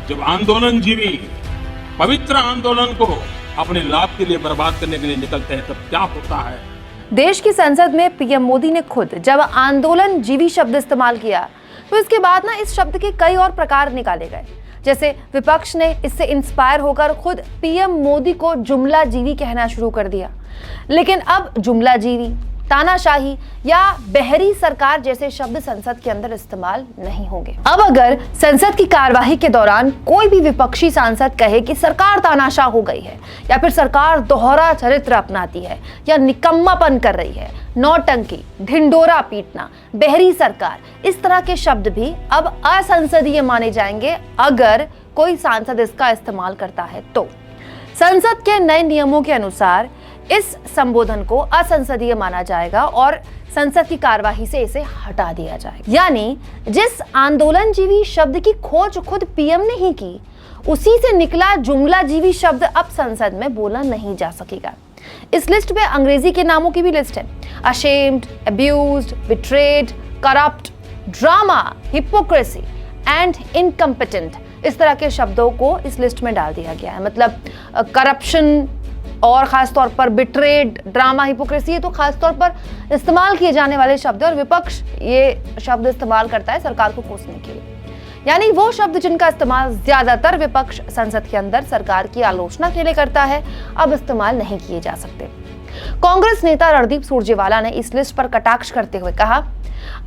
जब आंदोलन जीवी पवित्र आंदोलन को अपने लाभ के लिए बर्बाद करने के लिए निकलते हैं तब क्या होता है। देश की संसद में पीएम मोदी ने खुद जब आंदोलन जीवी शब्द इस्तेमाल किया तो इसके बाद ना इस शब्द के कई और प्रकार निकाले गए। जैसे विपक्ष ने इससे इंस्पायर होकर खुद पीएम मोदी को जुमला जीवी कहना शुरू कर दिया। लेकिन अब जुमला जीवी, तानाशाही या बहरी सरकार जैसे शब्द संसद के अंदर इस्तेमाल नहीं होंगे। अब अगर संसद की कार्यवाही के दौरान कोई भी विपक्षी सांसद कहे कि सरकार तानाशाह हो गई है या फिर सरकार दोहरा चरित्र अपनाती है या निकम्मापन कर रही है, नौटंकी, ढिंडोरा पीटना, बहरी सरकार, इस तरह के शब्द भी अब असंसदीय माने जाएंगे अगर कोई सांसद इसका इस्तेमाल करता है तो। संसद के नए नियमों के अनुसार इस संबोधन को असंसदीय माना जाएगा और संसद की कार्यवाही से इसे हटा दिया जाएगा। यानी जिस आंदोलनजीवी शब्द की खोज खुद पीएम ने ही की, उसी से निकला जुमला जीवी शब्द अब संसद में बोला नहीं जा सकेगा। इस लिस्ट में अंग्रेजी के नामों की भी लिस्ट है। Ashamed, abused, betrayed, corrupt, drama, hypocrisy and incompetent, इस तरह के शब्दों को इस लिस्ट में डाल दिया गया है। मतलब करप्शन और खासतौर पर बिट्रेड, ड्रामा, हिपोक्रेसी, ये तो खासतौर पर इस्तेमाल किए जाने वाले शब्द है और विपक्ष ये शब्द इस्तेमाल करता है सरकार को कोसने के लिए। यानी वो शब्द जिनका इस्तेमाल ज्यादातर विपक्ष संसद के अंदर सरकार की आलोचना के लिए करता है, अब इस्तेमाल नहीं किए जा सकते। कांग्रेस नेता रणदीप सुरजेवाला ने इस लिस्ट पर कटाक्ष करते हुए कहा,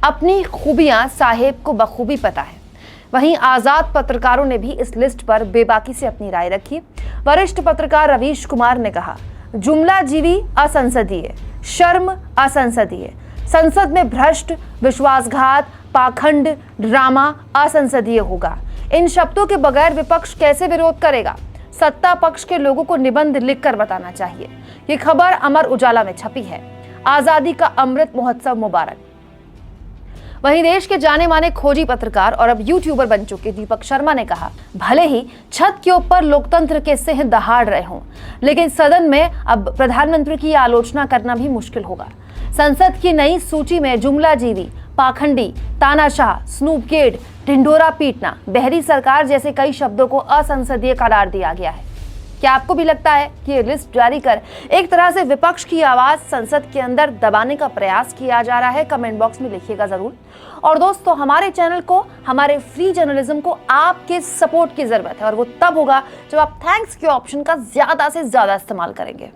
अपनी खूबियां साहेब को बखूबी पता है। वहीं आजाद पत्रकारों ने भी इस लिस्ट पर बेबाकी से अपनी राय रखी। वरिष्ठ पत्रकार रवीश कुमार ने कहा, जुमला जीवी असंसदीय, शर्म असंसदीय, संसद में भ्रष्ट, विश्वासघात, पाखंड, ड्रामा असंसदीय होगा। इन शब्दों के बगैर विपक्ष कैसे विरोध करेगा? सत्ता पक्ष के लोगों को निबंध लिखकर बताना चाहिए। ये खबर अमर उजाला में छपी है। आजादी का अमृत महोत्सव मुबारक। वहीं देश के जाने माने खोजी पत्रकार और अब यूट्यूबर बन चुके दीपक शर्मा ने कहा, भले ही छत के ऊपर लोकतंत्र के सिंह दहाड़ रहे हों, लेकिन सदन में अब प्रधानमंत्री की आलोचना करना भी मुश्किल होगा। संसद की नई सूची में जुमला जीवी, पाखंडी, तानाशाह, स्नूपगेट, ढिंडोरा पीटना, बहरी सरकार जैसे कई शब्दों को असंसदीय करार दिया गया है। क्या आपको भी लगता है कि ये लिस्ट जारी कर एक तरह से विपक्ष की आवाज संसद के अंदर दबाने का प्रयास किया जा रहा है? कमेंट बॉक्स में लिखिएगा जरूर। और दोस्तों, हमारे चैनल को, हमारे फ्री जर्नलिज्म को आपके सपोर्ट की जरूरत है और वो तब होगा जब आप थैंक्स के ऑप्शन का ज्यादा से ज्यादा इस्तेमाल करेंगे।